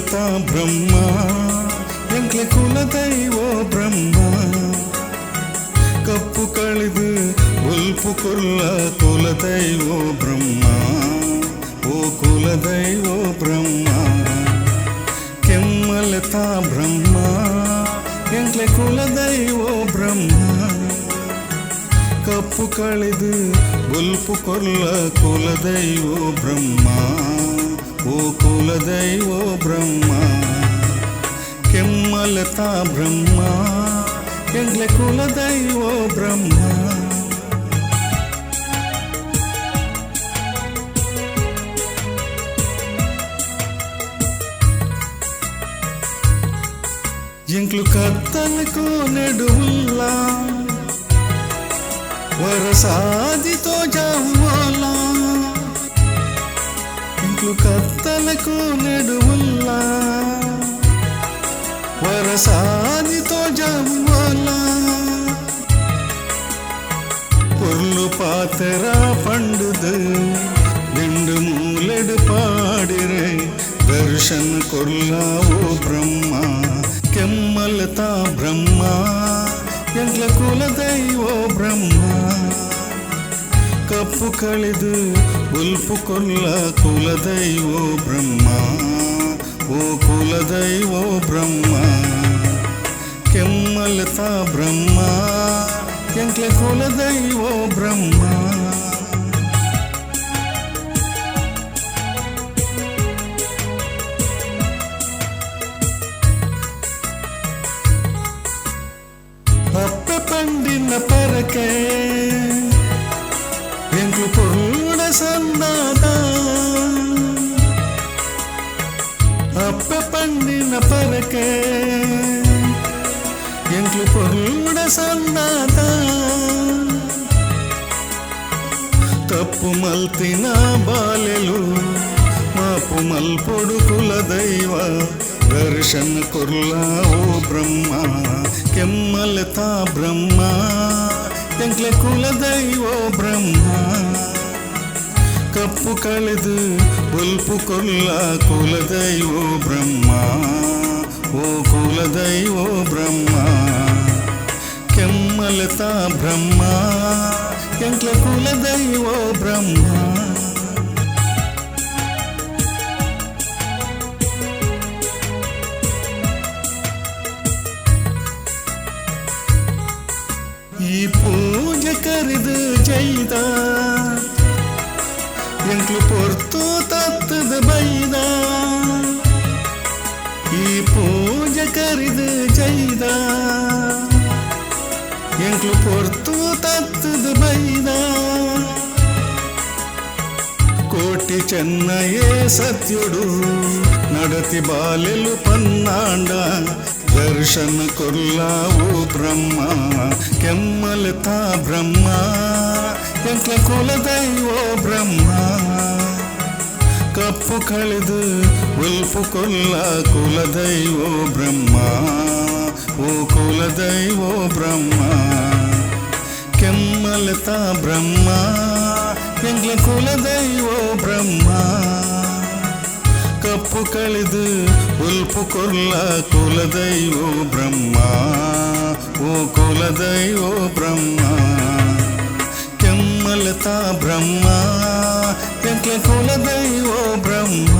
ಕೆಮ್ಮಲತಾ ಬ್ರಹ್ಮ ಎಂಕ್ಲೆ ಕುಲದೈವೋ ಬ್ರಹ್ಮ ಕಪ್ಪು ಕಳೆದು ಉಲ್ಪು ಕೊಲ್ಲ ಕುಲದೈವೋ ಬ್ರಹ್ಮ ಓ ಕುಲದೈವೋ ಬ್ರಹ್ಮ ಕೆಮ್ಮಲತಾ ಬ್ರಹ್ಮ ಎಂಕ್ಲೆ ಕುಲದೈವೋ ಬ್ರಹ್ಮ ಕಪ್ಪು ಕಳೆದು ಉಲ್ಪು ಕೊಲ್ಲ ಕುಲದೈವೋ ಬ್ರಹ್ಮ ಓ ಕುಲದೈವೋ ಬ್ರಹ್ಮ ಕೆಮ್ಮಲತಾ ಬ್ರಹ್ಮ ಎಂಗ್ಲೆ ಕುಲದೈವೋ ಬ್ರಹ್ಮ ಎಂಕ್ಲು ಕತ್ತಲಕು ನೆಡುವುಲ್ಲ వరసాదితో జవ్వాలా ఇంట్లో కత్తలకు నెడువుల్లా వరసాదితో జవ్వాలా పొర్లు పాతర పండుదు నిండు మూలెడు పాడిరే దర్శన కొల్లావో బ్రహ్మ కెమ్మలతా బ్రహ్మ ಎಂಗ್ಲ ಕುಲದೈವೋ ಬ್ರಹ್ಮ ಕಪ್ಪು ಕಳೆದು ಉಲ್ಪು ಕೊಲ್ಲ ಕುಲದೈವೋ ಬ್ರಹ್ಮ ಓ ಕುಲದೈವೋ ಬ್ರಹ್ಮ ಕೆಮ್ಮಲತಾ ಬ್ರಹ್ಮ ಎಂಗ್ಲ ಕುಲದೈವೋ ಬ್ರಹ್ಮ పండిన పరకే ఎంకు పూర్ణ సన్నాద అప్ప పండిన పరకే ఎంకు పూర్ణ సన్నాద తప్పు మల్తిన బాలెలు మాపు మల్పొడు కులదైవ దర్శన కొర్లావో బ్రహ్మ ಕೆಮ್ಮಲತಾ ಬ್ರಹ್ಮ ಎಂಕ್ಲೆ ಕುಲದೈವೋ ಬ್ರಹ್ಮ ಕಪ್ಪು ಕಳೆದು ಉಲ್ಪು ಕೊಲ್ಲ ಕುಲದೈವೋ ಬ್ರಹ್ಮ ಓ ಕುಲದೈವೋ ಬ್ರಹ್ಮ ಕೆಮ್ಮಲತಾ ಬ್ರಹ್ಮ ಎಂಕ್ಲೆ ಕುಲದೈವೋ ಬ್ರಹ್ಮ ಈ ಪೂಜೆ ಕರೆದು ಜೈದ ಎಂಕ್ಲು ಪೊರ್ತು ತತ್ತದ ಬೈದ ಈ ಪೂಜೆ ಕರೆದು ಜೈದ ಎಂಕ್ಲು ಪೊರ್ತು ತತ್ತದ ಬೈದ ಕೋಟಿ ಚೆನ್ನಯೇ ಸತ್ಯುಡು ನಡತಿ ಬಾಲೆಲು ಪನ್ನಾಂಡ ದರ್ಶನ ಕೊಲ್ಲಾವೋ ಬ್ರಹ್ಮ ಕೆಮ್ಮಲತಾ ಬ್ರಹ್ಮ ಎಂಕ್ಲ ಕುಲದೈವೋ ಬ್ರಹ್ಮ ಕಪ್ಪು ಕಳೆದು ಉಲ್ಪು ಕೊಲ್ಲ ಕುಲದೈವೋ ಬ್ರಹ್ಮ ಓ ಕುಲದೈವೋ ಬ್ರಹ್ಮ ಕೆಮ್ಮಲತಾ ಬ್ರಹ್ಮ ಎಂಕ್ಲ ಕುಲದೈವೋ ಬ್ರಹ್ಮ ಕಪ್ಪು ಕಳೆದು ಉಲ್ಪು ಕೊಲ್ಲ ಕುಲದೈವೋ ಬ್ರಹ್ಮ ಓ ಕುಲದೈವೋ ಬ್ರಹ್ಮ ಕೆಮ್ಮಲತಾ ಬ್ರಹ್ಮ ಎಂಕ್ಲೆ ಕುಲದೈವೋ ಬ್ರಹ್ಮ